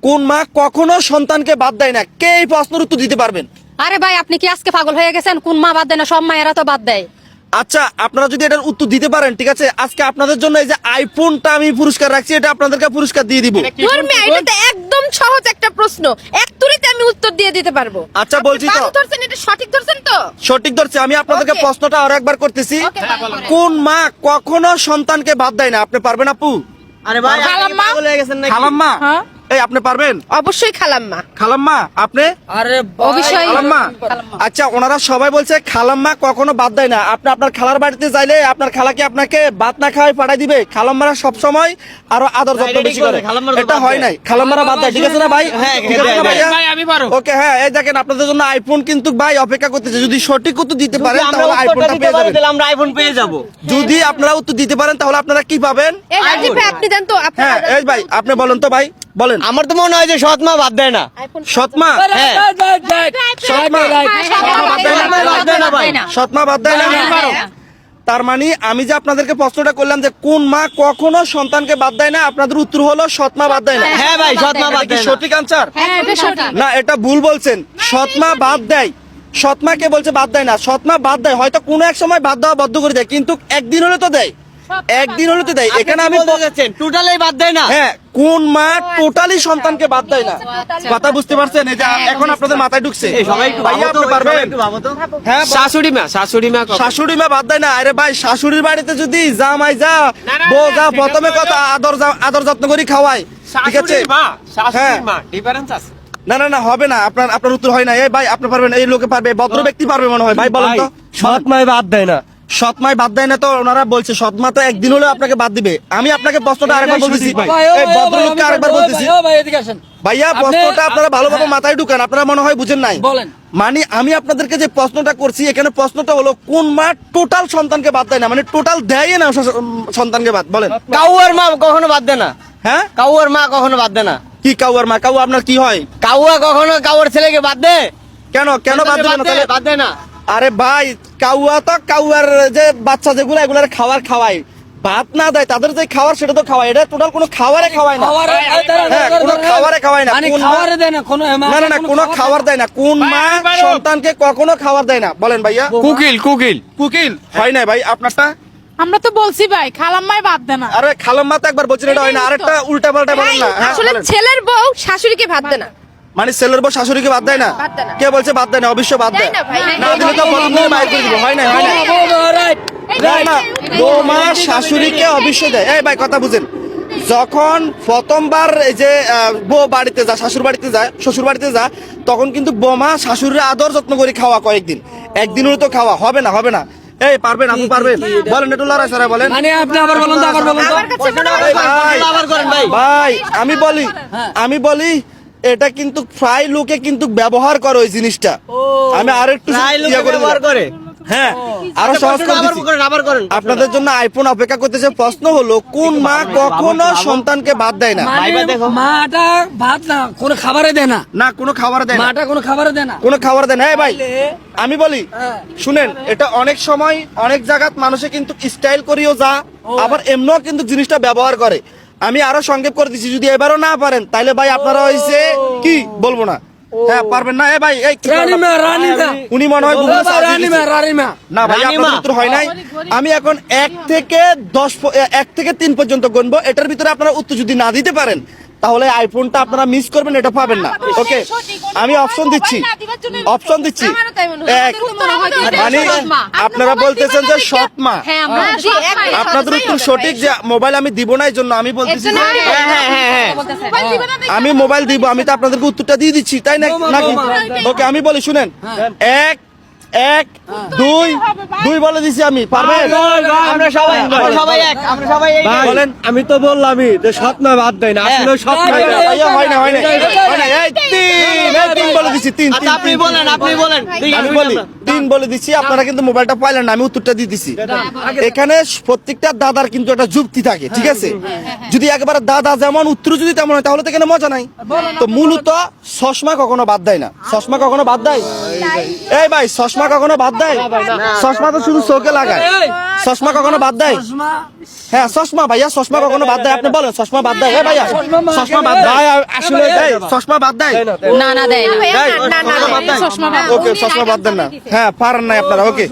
কোন মা কখনো সন্তানকে বাদ দেয় না? কে এই প্রশ্নের উত্তর দিতে পারবেন? আরে ভাই আপনি কি আজকে পাগল হয়ে গেছেন? কোন মা বাদ দেয় না? সব মায়েরা তো বাদ দেয়। আচ্ছা, আপনারা যদি এটার উত্তর দিতে পারেন, ঠিক আছে, আজকে আপনাদের জন্য এই যে আইফোনটা আমি পুরস্কার রাখছি, এটা আপনাদেরকে পুরস্কার দিয়ে দিব। এটা তো একদম সহজ একটা প্রশ্ন, এক তুড়িতে আমি উত্তর দিয়ে দিতে পারবো। আচ্ছা, বলছি তো, বাবু ধরছেন, এটা সঠিক ধরছেন তো? সঠিক ধরছি। আমি আপনাদেরকে Okay. প্রশ্নটা আরো একবার করতেছি। Okay, বলেন। কোন মা কখনো সন্তানকে বাদ দেয় না? আপনি পারবেন আপু? আরে ভাই খালাম্মা? পাগল হয়ে গেছেন নাকি? খালাম্মা? হ্যাঁ। এই আপনি পারবেন? অবশ্যই খালাম্মা। খালাম্মা আপনি? আরে অবশ্যই খালাম্মা? আচ্ছা, ওনারা সবাই বলছে খালাম্মা কখনো বাদ দেয় না। আপনি আপনার খালার বাড়িতে যাইলে আপনার খালাকে আপনাকে ভাত না খাওয়াই পাঠাই দিবে। খালাম্মারা সব সময় আরো আদর যত্ন এটা ঠিক বেশি করে। বলে, খালাম্মারা তো এটা বাদ হয় দেয়। নাই, খালাম্মারা বাদ দেয়। ঠিক আছে না ভাই? হ্যাঁ, ঠিক আছে না দেয়, ভাইয়া? ভাই, আমি পারো। ওকে, হ্যাঁ, এই দেখেন আপনাদের জন্য আইফোন কিন্তু ভাই অপেক্ষা করতেছে। যদি সঠিক উত্তর দিতে যদি পারেন আমরা তাহলে উত্তরটা আইফোনটা দিতে পেয়ে পারি, যাবেন। তাহলে আমরা আইফোন পেয়ে যাব। যদি আপনারা উত্তর দিতে পারেন তাহলে আপনারা কি পাবেন? এই রাজীব ভাই, আপনি দেন তো, আপনি হ্যাঁ, এই ভাই আপনি বলেন তো ভাই, বলেন। আমার তো মনে হয় যে সৎ মা বাদ দেয় না। সৎমা? হ্যাঁ। সৎমা? বাদ দেয় না ভাই। সৎমা বাদ দেয় না? তার মানে আমি যে আপনাদেরকে প্রশ্নটা করলাম যে কোন মা কখনো সন্তানকে বাদ দেয় না, আপনাদের উত্তর হলো সৎমা বাদ দেয় না। হ্যাঁ ভাই, সৎ মা বাদ এটা কি দেয় না। সঠিক আনসার? হ্যাঁ এটা সঠিক। না, এটা ভুল বলছেন। সৎমা বাদ দেয়। সৎমা কে বলছে বাদ দেয় না? সৎমা বাদ দেয়, হয়তো কোনো এক সময় বাদ দেওয়া বদ্ধ করে দেয়, কিন্তু একদিন হলে তো দেয়, একদিন হলে তো দেয়। এখানে আমি বলতে যাচ্ছেন টোটালি বাদ দেয় না। হ্যাঁ, কোন মা টোটালি সন্তানকে বাদ দেয় না? কথা বুঝতে পারছেন? এই যে এখন আপনাদের মাথায় ঢুকছে। এই সবাই একটু ভাইয়া, ভাবো তো, আপনি পারবেন? একটু ভাবো তো। হ্যাঁ, শাশুড়ি মা শাশুড়ি মা বাদ দেয় না। আরে ভাই, শাশুড়ির বাড়িতে যদি জামাই যা, বউ যা, প্রথমে কথা আদর যত্ন করে খাওয়ায়, ঠিক আছে? হ্যাঁ। ডিফারেন্স আছে। না না না, হবে না। আপনার উত্তর হয় না। এই ভাই আপনি পারবেন, এই লোকে পারবে, ভদ্র ব্যক্তি পারবে মনে হয়। ভাই বলেন তো। সৎ মাই বাদ দেয় না। সৎমাই বাদ দেয় না তো ওনারা বলছে সৎমা তো একদিন হলেও আপনাকে বাদ দিবে। আমি আপনাকে প্রশ্নটা আরেকবার বলতেছি, এই ভদ্রলোককে আরেকবার বলতেছি। ভাইয়া, প্রশ্নটা আপনারা ভালোভাবে মাথায় ঢুকান, আপনারা মনে হয় বুঝেন নাই। বলেন। মানে আমি আপনাদেরকে যে প্রশ্নটা করছি, এখানে প্রশ্নটা হলো কোন মা টোটাল সন্তানকে বাদ দেয় না, মানে টোটাল দেয় না সন্তানকে বাদ। বলেন। কাউয়ার মা কখনো বাদ দেয় না। হ্যাঁ, কাউয়ার মা কখনো বাদ দেয় না। কি কাউয়ার মা? কাউ আপনার কি হয়? কাউয়া কখনো কাউয়ার ছেলেকে বাদ দেয়? কেন কেন বাদ দেবে না তাহলে? বাদ দেয় না। আরে ভাই, কাউয়া তো কাউয়ার যে বাচ্চা যেগুলো এগুলার খাওয়ায়, ভাত না দেয়, তাদের যে খাওয়ার সেটা তো খাওয়ায়। এটা টোটাল কোনো খাওয়ারে খাওয়ায় না। হ্যাঁ, কোনো খাওয়ারে খাওয়ায় না। কোন মা- না না না, কোনো খাবার দেয় না। কোন মা সন্তানকে কখনো খাবার দেয় না? বলেন ভাইয়া। কুকিল কুকিল হয় না ভাই আপনারটা? আমরা তো বলছি ভাই খালাম্মাই বাদ দেয় না। আরে খালাম্মা তো একবার বলছেন, এটা হয় না। আরেকটা উল্টা পাল্টা বলেন না। হ্যাঁ, আসলে বলেন। ছেলের বউ শাশুড়িকে ভাত দেয় না। মানে ছেলের বউ শাশুড়িকে বাদ দেয় না? বাদ দেয় না। কে বলছে বাদ দেয় না? অবশ্য বাদ দেয়। দেয় না ভাই। না দিলে তো প্রথমে বাইর করে দিব। হয় না, হয় না। না, বৌমা শাশুড়িকে অবশ্যই দেয়। এই ভাই কথা বুঝেন, যখন প্রথমবার এই যে বউ বাড়িতে যায়, শ্বশুর বাড়িতে যায়, তখন কিন্তু বৌমা শাশুড়ির আদর যত্ন করে খাওয়া কয়েকদিন, একদিন হলে তো খাওয়া হবে না, হবে না। এই পারবেন, আপনি পারবেন? বলেন একটু লড়াই সরাই বলেন। মানে আপনি আবার বলুন তো, আবার বলুন তো। আমার কাছে মনে হয় এই ভাই, আবার করেন ভাই। ভাই আমি বলি এটা কিন্তু প্রায় লোকে কিন্তু ব্যবহার করে ওই জিনিসটা। আমি আরেকটু প্রায় লোকে ইয়ে করে ব্যবহার দিলাম। করে। হ্যাঁ, আরো সহজ করে দিচ্ছি। আবার করেন। আপনাদের জন্য আইফোন অপেক্ষা করতেছে। প্রশ্ন হলো কোন মা কখনো সন্তানকে বাদ দেয় না? মাটা ভাত না কোনো খাবারে দেয় না। না, কোনো খাবার দেয় না। মাটা কোনো খাবারে দেয় না। কোনো খাবার দেয় না। এই ভাই আমি বলি, শুনেন, এটা অনেক সময় অনেক জায়গাত মানুষে কিন্তু স্টাইল করিও যা, আবার এমনিও কিন্তু জিনিসটা ব্যবহার করে। আমি আরো সংক্ষেপ করে দিচ্ছি, যদি এবারও না পারেন তাহলে ভাই আপনারা হইছে কি বলবো না। হ্যাঁ, পারবেন না? ভাই এই কি রানীমা উনি মনে হয় গুগলে সার্চ দিয়ে দিয়েছে। রানীমা না ভাই, আপনার উত্তর হয় নাই। আমি এখন 1 থেকে 3 পর্যন্ত গুনবো। এটার ভিতরে আপনারা উত্তর যদি না দিতে পারেন তাহলে আইফোনটা আপনারা মিস করবেন, এটা পাবেন না। ওকে, আমি অপশন দিচ্ছি। আমারও তাই মনে হয়। এক, মানে আপনারা বলতেছেন যে সৎ মা। হ্যাঁ আমরা জি, একদম। আপনাদের উত্তর সঠিক যে মোবাইল আমি দিব না, এই জন্য আমি বলতেছি যে আমি মোবাইল দিব। আমি তো আপনাদেরকে উত্তরটা দিয়ে দিচ্ছি, তাই না নাকি? ওকে, আমি বলি শুনেন, 1 1 2 বলে দিছি আমি। পারবেন? আমরা সবাই এক। আমরা সবাই এই। বলেন। আমি তো বললামই যে সৎ মা বাদ দেয় না। আসলে সৎ মা ভাইয়া, হয় না। এই 3 বলে দিছি। 3 আচ্ছা, আপনি বলেন। আমি বলি 3 বলে দিচ্ছি। আপনারা কিন্তু মোবাইলটা পাইলেন না, আমি উত্তরটা দিয়ে দিছি। এখানে প্রত্যেকটা দাদার কিন্তু একটা যুক্তি থাকে, ঠিক আছে? যদি একবারে দাদা যেমন উত্তর যদি তেমন হয় তাহলে তো এখানে মজা নাই। তো মূলত চশমা কখনো বাদ দেয় না। চশমা কখনো বাদ দেয়? এই ভাই, চশমা চশমা কখনো বাদ দেয়? চশমা তো শুধু চোখে লাগায়। চশমা কখনো বাদ দেয়? হ্যাঁ চশমা ভাইয়া, চশমা কখনো বাদ দেয়? আপনি বলেন চশমা বাদ দেয়? ভাইয়া চশমা বাদ দেয়? আসলে চশমা বাদ দেয়? না না দেয় না ভাইয়া, দেয়? না, না, না, চশমা বাদ দেয়? চশমা বাদ- ওকে চশমা বাদ দেন না। হ্যাঁ পারেন নাই আপনারা, ওকে।